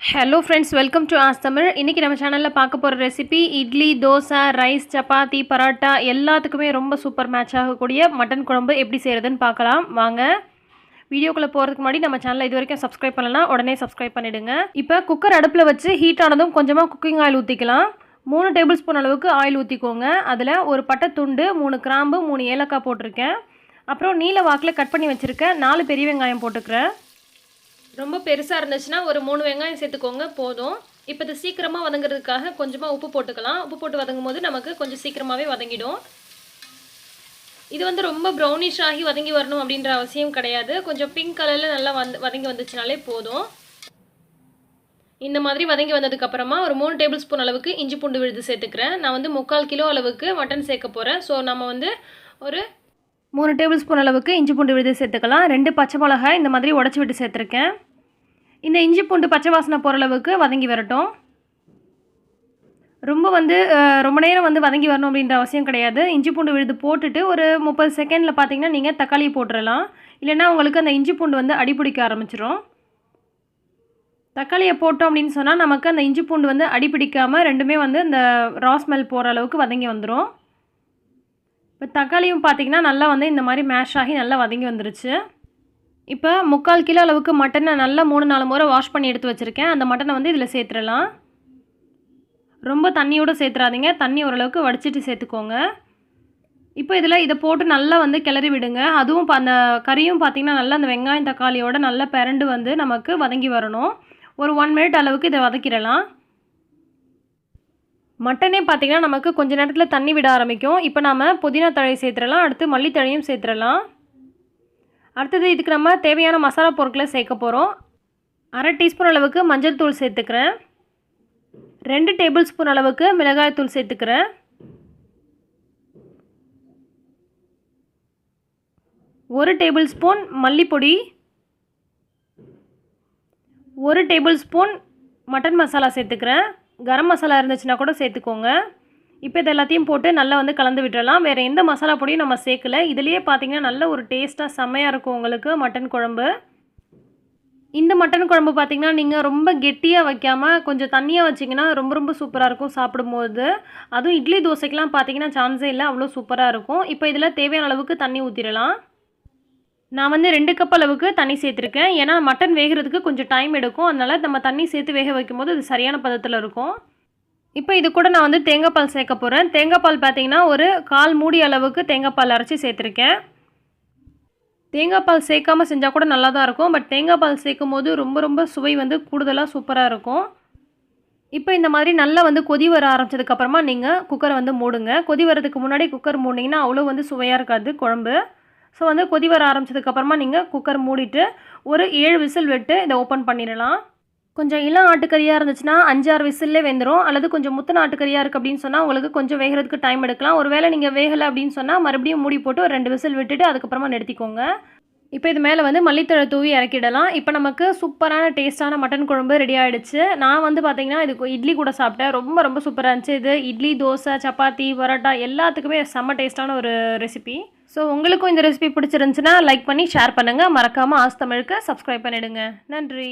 Hello friends, welcome to as Tamil. இன்றைக்கி நம்ம சேனலில் பார்க்க போகிற ரெசிபி இட்லி, தோசை, ரைஸ், சப்பாத்தி, பராட்டா எல்லாத்துக்குமே ரொம்ப சூப்பர் மேட்ச் ஆகக்கூடிய மட்டன் குழம்பு எப்படி செய்கிறதுன்னு பார்க்கலாம் வாங்க. வீடியோக்குள்ளே போகிறதுக்கு முன்னாடி நம்ம சேனலை இது வரைக்கும் சப்ஸ்கிரைப் பண்ணலாம், உடனே சப்ஸ்கிரைப் பண்ணிவிடுங்க. இப்போ குக்கர் அடுப்பில் வச்சு ஹீட் ஆனதும் கொஞ்சமாக குக்கிங் ஆயில் ஊற்றிக்கலாம். 3 டேபிள் ஸ்பூன் அளவுக்கு ஆயில் ஊற்றிக்கோங்க. அதில் ஒரு பட்டை துண்டு, 3 கிராம்பு, 3 ஏலக்காய் போட்டிருக்கேன். அப்புறம் நீல வாக்கில் கட் பண்ணி வச்சுருக்கேன் 4 பெரிய வெங்காயம் போட்டுக்கிறேன். ரொம்ப பெருசாக இருந்துச்சுன்னா ஒரு 3 வெங்காயம் சேர்த்துக்கோங்க போதும். இப்போ இது சீக்கிரமாக வதங்கிறதுக்காக கொஞ்சமாக உப்பு போட்டுக்கலாம். உப்பு போட்டு வதங்கும் போது நமக்கு கொஞ்சம் சீக்கிரமாகவே வதங்கிடும். இது வந்து ரொம்ப ப்ரௌனிஷ் ஆகி வதங்கி வரணும் அப்படின்ற அவசியம் கிடையாது. கொஞ்சம் பிங்க் கலரில் நல்லா வதங்கி வந்துச்சுனாலே போதும். இந்த மாதிரி வதங்கி வந்ததுக்கப்புறமா ஒரு 3 டேபிள் ஸ்பூன் அளவுக்கு இஞ்சி பூண்டு விழுது சேர்த்துக்கிறேன். நான் வந்து 3/4 கிலோ அளவுக்கு மட்டன் சேர்க்க போகிறேன். ஸோ நம்ம வந்து ஒரு 3 டேபிள் ஸ்பூன் அளவுக்கு இஞ்சி பூண்டு விழுது சேர்த்துக்கலாம். 2 பச்சை மிளகாய் இந்த மாதிரி உடச்சி விட்டு சேர்த்துருக்கேன். இந்த இஞ்சி பூண்டு பச்சை வாசனை போகிற அளவுக்கு வதங்கி வரட்டும். ரொம்ப நேரம் வதங்கி வரணும் அப்படின்ற அவசியம் கிடையாது. இஞ்சி பூண்டு விழுது போட்டுட்டு ஒரு 30 செகண்டில் பார்த்தீங்கன்னா நீங்கள் தக்காளி போட்டுடலாம். இல்லைன்னா உங்களுக்கு அந்த இஞ்சி பூண்டு அடிப்பிடிக்க ஆரம்பிச்சிடும். தக்காளியை போட்டோம் அப்படின்னு சொன்னால் நமக்கு அந்த இஞ்சி பூண்டு அடிப்பிடிக்காமல் ரெண்டுமே இந்த ரா ஸ்மெல் போகிற அளவுக்கு வதங்கி வந்துடும். இப்போ தக்காளியும் பார்த்திங்கன்னா நல்லா இந்த மாதிரி மேஷ் ஆகி நல்லா வதங்கி வந்துருச்சு. இப்போ 3/4 கிலோ அளவுக்கு மட்டனை நல்லா 3-4 முறை வாஷ் பண்ணி எடுத்து வச்சுருக்கேன். அந்த மட்டனை இதில் சேர்த்துடலாம். ரொம்ப தண்ணியோடு சேர்த்துறாதீங்க, தண்ணி ஓரளவுக்கு வடிச்சிட்டு சேர்த்துக்கோங்க. இப்போ இதை போட்டு நல்லா கிளறி விடுங்க. அதுவும் அந்த கறியும் பார்த்திங்கன்னா நல்லா அந்த வெங்காயம் தக்காளியோடு நல்லா பிரண்டு நமக்கு வதங்கி வரணும். ஒரு 1 மினிட் அளவுக்கு இதை வதக்கிடலாம். மட்டனே பார்த்திங்கன்னா நமக்கு கொஞ்சம் நேரத்தில் தண்ணி விட ஆரம்பிக்கும். இப்போ நாம் புதினா தழை சேர்த்துடலாம். அடுத்து மல்லித்தழையும் சேர்த்துடலாம். அடுத்தது இதுக்கு நம்ம தேவையான மசாலா பொருட்களை சேர்க்க போகிறோம். 1/2 டீஸ்பூன் அளவுக்கு மஞ்சள் தூள் சேர்த்துக்கிறேன். 2 டேபிள் ஸ்பூன் அளவுக்கு மிளகாய் தூள் சேர்த்துக்கிறேன். 1 டேபிள் ஸ்பூன் மல்லிப்பொடி, 1 டேபிள் ஸ்பூன் மட்டன் மசாலா சேர்த்துக்கிறேன். கரம் மசாலா இருந்துச்சுன்னா கூட சேர்த்துக்கோங்க. இப்போ இது எல்லாத்தையும் போட்டு நல்லா கலந்து விட்டுறலாம். வேறு எந்த மசாலா பொடியும் நம்ம சேர்க்கலை. இதுலேயே பார்த்திங்கன்னா நல்ல ஒரு டேஸ்ட்டாக செம்மையாக இருக்கும் உங்களுக்கு மட்டன் குழம்பு. இந்த மட்டன் குழம்பு பார்த்திங்கன்னா நீங்கள் ரொம்ப கெட்டியாக வைக்காமல் கொஞ்சம் தண்ணியாக வச்சிங்கன்னா ரொம்ப சூப்பராக இருக்கும் சாப்பிடும்போது. அதுவும் இட்லி தோசைக்கெலாம் பார்த்திங்கன்னா சான்ஸே இல்லை, அவ்வளோ சூப்பராக இருக்கும். இப்போ இதில் தேவையான அளவுக்கு தண்ணி ஊற்றிடலாம். நான் 2 கப் அளவுக்கு தண்ணி சேர்த்துருக்கேன். ஏன்னா மட்டன் வேகிறதுக்கு கொஞ்சம் டைம் எடுக்கும். அதனால் நம்ம தண்ணி சேர்த்து வேக வைக்கும்போது அது சரியான பதத்தில் இருக்கும். இப்போ இது கூட நான் தேங்காய் பால் சேர்க்க போகிறேன். தேங்காய் பால் பார்த்திங்கன்னா ஒரு 1/4 மூடி அளவுக்கு தேங்காய் பால் அரைச்சி சேர்த்துருக்கேன். தேங்காய் பால் சேர்க்காமல் செஞ்சால் கூட நல்லா தான் இருக்கும். பட் தேங்காய் பால் சேர்க்கும் போது ரொம்ப சுவை கூடுதலாக சூப்பராக இருக்கும். இப்போ இந்த மாதிரி நல்லா கொதி வர ஆரம்பித்ததுக்கப்புறமா நீங்கள் குக்கரை மூடுங்க. கொதி வரதுக்கு முன்னாடி குக்கர் மூடிங்கன்னா அவ்வளோ சுவையாக இருக்காது குழம்பு. ஸோ கொதி வர ஆரம்பித்ததுக்கப்புறமா நீங்கள் குக்கர் மூடிட்டு ஒரு 7 விசில் விட்டு இதை ஓப்பன் பண்ணிடலாம். கொஞ்சம் இளம் ஆட்டுக்கறியாக இருந்துச்சுன்னா 5-6 விசில்லே வெந்துடும். அல்லது கொஞ்சம் முத்தின ஆட்டுக்கறியாக இருக்குது அப்படின்னு சொன்னால் உங்களுக்கு கொஞ்சம் வேகிறதுக்கு டைம் எடுக்கலாம். ஒருவேளை நீங்கள் வேகலை அப்படின்னு சொன்னால் மறுபடியும் மூடி போட்டு ஒரு 2 விசில் விட்டுட்டு அதுக்கப்புறமா நிறுத்திக்கோங்க. இப்போ இது மேலே மல்லித்தழை தூவி இறக்கிடலாம். இப்போ நமக்கு சூப்பரான டேஸ்ட்டான மட்டன் குழம்பு ரெடி ஆகிடுச்சு. நான் பார்த்திங்கன்னா இது இட்லி கூட சாப்பிட்டேன். ரொம்ப சூப்பராக இருந்துச்சு. இது இட்லி, தோசை, சப்பாத்தி, பரோட்டா எல்லாத்துக்குமே செம்ம டேஸ்ட்டான ஒரு ரெசிபி. ஸோ உங்களுக்கும் இந்த ரெசிபி பிடிச்சிருந்துச்சுன்னா லைக் பண்ணி ஷேர் பண்ணுங்கள். மறக்காமல் ஆஸ் தமிழுக்கு சப்ஸ்கிரைப் பண்ணிவிடுங்க. நன்றி.